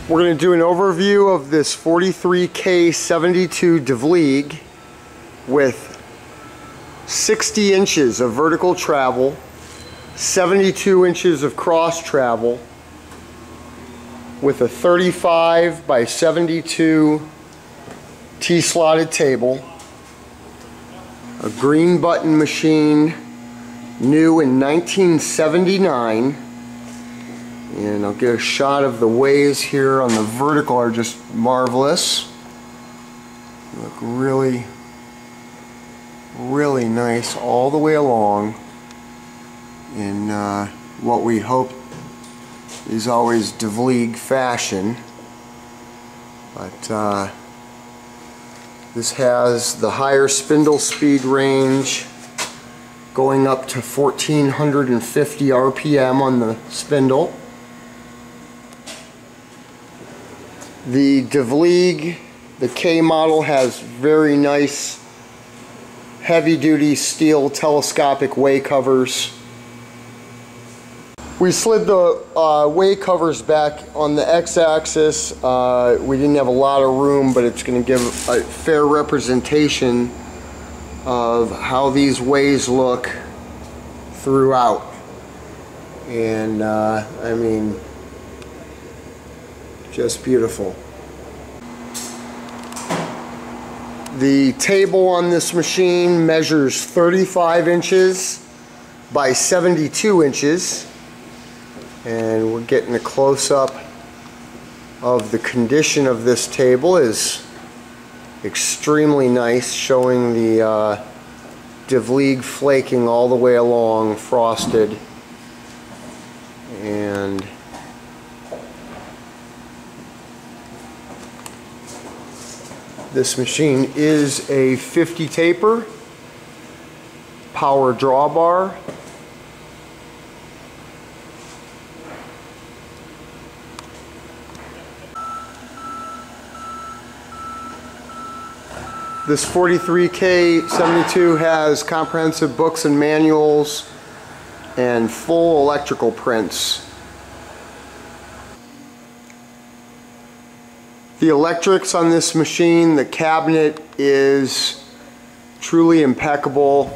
We're going to do an overview of this 43K72 Devlieg with 60 inches of vertical travel, 72 inches of cross travel, with a 35 by 72 T-slotted table, a green button machine, new in 1979. And I'll get a shot of the ways here on the vertical are just marvelous. Look really nice all the way along in what we hope is always Devlieg fashion. But this has the higher spindle speed range, going up to 1450 RPM on the spindle. The Devlieg, the K model, has very nice heavy-duty steel telescopic way covers. We slid the way covers back on the x-axis. We didn't have a lot of room, but it's going to give a fair representation of how these ways look throughout. And I mean, just beautiful. The table on this machine measures 35 inches by 72 inches, and we're getting a close-up of the condition of this table. Is extremely nice, showing the Devlieg flaking all the way along, frosted. And this machine is a 50 taper power drawbar. This 43K72 has comprehensive books and manuals and full electrical prints. The electrics on this machine, the cabinet is truly impeccable.